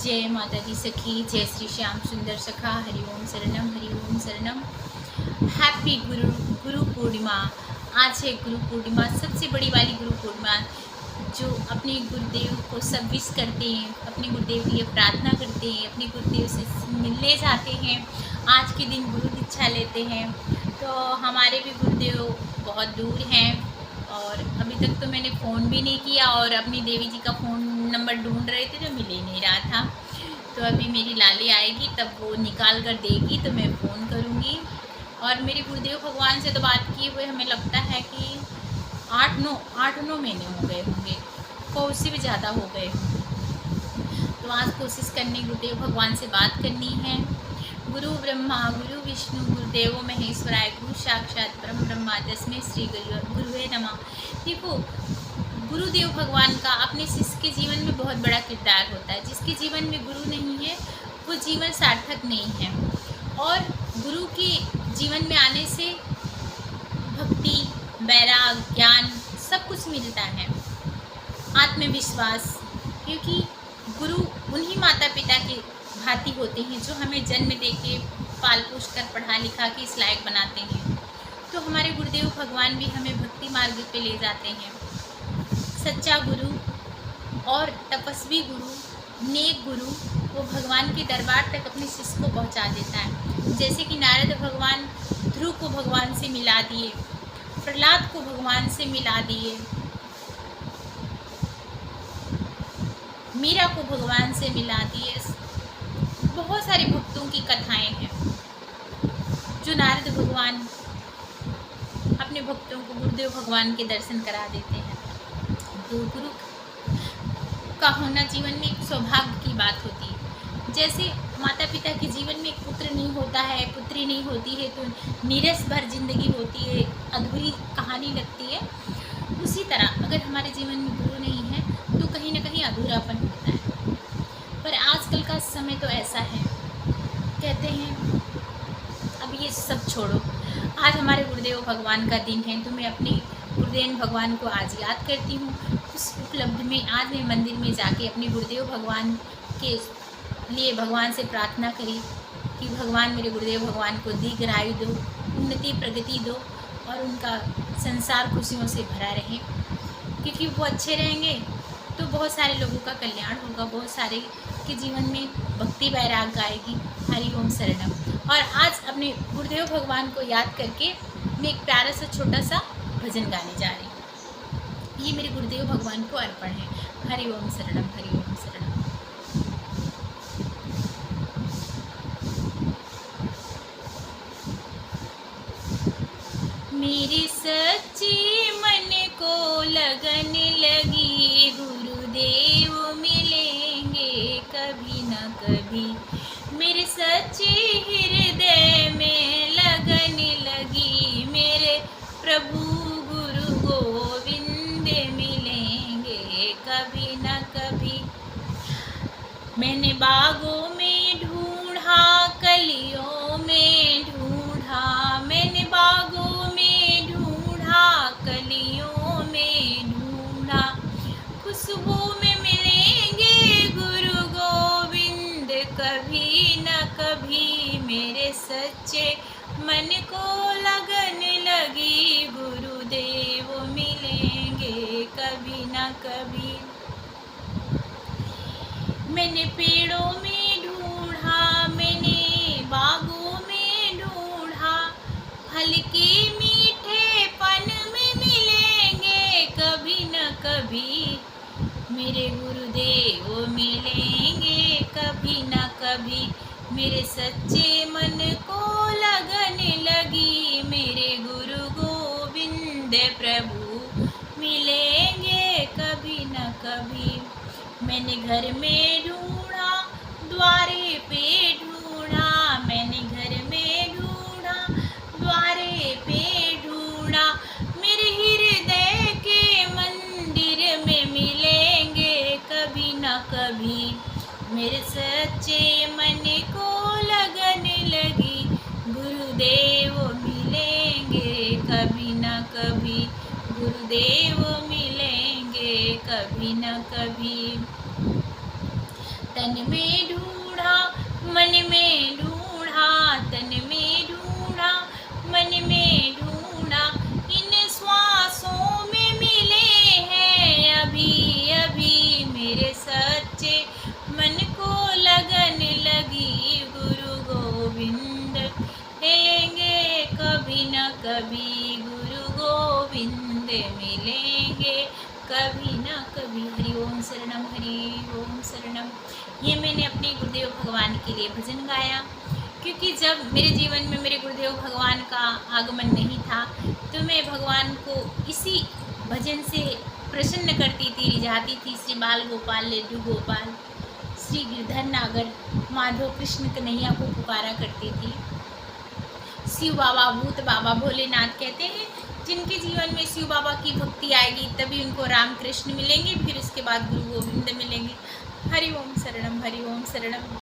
जय माता दी सखी, जय श्री श्याम सुंदर सखा, हरि ओम शरणम, हरि ओम शरणम। हैप्पी गुरु पूर्णिमा। आज है गुरु पूर्णिमा, सबसे बड़ी वाली गुरु पूर्णिमा। जो अपने गुरुदेव को सब विश करते हैं, अपने गुरुदेव की प्रार्थना करते हैं, अपने गुरुदेव से मिलने जाते हैं, आज के दिन गुरु दीक्षा लेते हैं। तो हमारे भी गुरुदेव बहुत दूर हैं और अभी तक तो मैंने फ़ोन भी नहीं किया और अपनी देवी जी का फ़ोन नंबर ढूंढ रहे थे जो मिल ही नहीं रहा था। तो अभी मेरी लाली आएगी तब वो निकाल कर देगी तो मैं फ़ोन करूँगी। और मेरे गुरुदेव भगवान से तो बात किए हुए हमें लगता है कि 8-9 महीने हो गए होंगे, को उससे भी ज़्यादा हो गए होंगे। तो आज कोशिश करनी गुरुदेव भगवान से बात करनी है। गुरु ब्रह्मा गुरु विष्णु गुरुदेवो महेश्वराय, गुरु साक्षात परम ब्रह्मा तस्मै श्री गुरुवे नमः। देखो, गुरुदेव भगवान का अपने शिष्य के जीवन में बहुत बड़ा किरदार होता है। जिसके जीवन में गुरु नहीं है वो जीवन सार्थक नहीं है। और गुरु के जीवन में आने से भक्ति, वैराग, ज्ञान सब कुछ मिलता है, आत्मविश्वास। क्योंकि गुरु उन्हीं माता पिता के भांति होते हैं जो हमें जन्म देके पाल पोष कर पढ़ा लिखा के इस लायक बनाते हैं। तो हमारे गुरुदेव भगवान भी हमें भक्ति मार्ग पे ले जाते हैं। सच्चा गुरु और तपस्वी गुरु, नेक गुरु, वो भगवान के दरबार तक अपने शिष्य को पहुंचा देता है। जैसे कि नारद भगवान ध्रुव को भगवान से मिला दिए, प्रहलाद को भगवान से मिला दिए, मीरा को भगवान से मिला दिए। बहुत सारे भक्तों की कथाएं हैं जो नारद भगवान अपने भक्तों को गुरुदेव भगवान के दर्शन करा देते हैं। तो गुरु का होना जीवन में एक सौभाग्य की बात होती है। जैसे माता पिता के जीवन में एक पुत्र नहीं होता है, पुत्री नहीं होती है तो नीरस भर जिंदगी होती है, अधूरी कहानी लगती है। उसी तरह अगर हमारे जीवन में गुरु नहीं है तो कहीं ना कहीं अधूरापन होता है। पर आजकल का समय तो ऐसा है, कहते हैं अब ये सब छोड़ो, आज हमारे गुरुदेव भगवान का दिन है तो मैं अपने गुरुदेव भगवान को आज याद करती हूँ। उस उपलब्धि में आज मैं मंदिर में जाके अपने गुरुदेव भगवान के लिए भगवान से प्रार्थना करी कि भगवान मेरे गुरुदेव भगवान को दीर्घायु दो, उन्नति प्रगति दो और उनका संसार खुशियों से भरा रहे। क्योंकि वो अच्छे रहेंगे तो बहुत सारे लोगों का कल्याण होगा, बहुत सारे के जीवन में भक्ति वैराग आएगी। हरि ओम शरणम। और आज अपने गुरुदेव भगवान को याद करके मैं एक प्यारा सा छोटा सा भजन गाने जा रही हूँ। ये मेरे गुरुदेव भगवान को अर्पण है। हरि ओम शरणम, हरि ओम शरणम। मेरे सच्चे मन को लगन लगी, गुरुदेव मिलेंगे कभी न कभी। मेरे सच्चे हृदय में लगन लगी, मेरे प्रभु गुरु गोविंद मिलेंगे कभी न कभी। मैंने बागों में ढूंढा, कलियों में ढूंढा, मैंने बागों में ढूंढा, कलियों में ढूंढा। खुशबू में मिलेंगे गुरु गोविंद कभी न कभी। मेरे सच्चे मन को लगन लगी, गुरुदेव मिलेंगे कभी न कभी। मैंने पेड़ों में ढूंढा, मैंने बागों में ढूंढा, फल के मीठे पन में मिलेंगे कभी न कभी। मेरे गुरुदेव मिलेंगे कभी न कभी। मेरे सच्चे मन को लगन लगी, मेरे गुरु गोविंद प्रभु मिलेंगे कभी न कभी। मैंने घर में ढूंढा, द्वारे पे ढूंढा, मैंने घर में ढूंढा, द्वारे पे ढूंढा। मेरे हृदय के मंदिर में मिलेंगे कभी न कभी। मेरे सच्चे मन को लगन लगी, गुरुदेव मिलेंगे कभी न कभी, गुरुदेव मिलेंगे कभी न कभी। तन में ढूंढा मन में ढूंढा, तन में ढूंढा मन में ढूंढा, इन श्वासों में मिले हैं अभी अभी मेरे सच्चे मन को लगन लगी गुरु गोविंद लेंगे कभी न कभी, गुरु गोविंद मिलेंगे कभी न कभी। हरि ओम शरणम, हरि ओम शरणम। ये मैंने अपने गुरुदेव भगवान के लिए भजन गाया, क्योंकि जब मेरे जीवन में मेरे गुरुदेव भगवान का आगमन नहीं था तो मैं भगवान को इसी भजन से प्रसन्न करती थी, रिझाती थी। श्री बाल गोपाल लड्डू गोपाल, श्री गिरधर नागर माधव कृष्ण कन्हैया को पुकारा करती थी। शिव बाबा, भूत बाबा, भोलेनाथ कहते हैं जिनके जीवन में शिव बाबा की भक्ति आएगी तभी उनको राम कृष्ण मिलेंगे, फिर उसके बाद गुरु गोविंद मिलेंगे। हरि ओम शरणम, हरि ओम शरणम।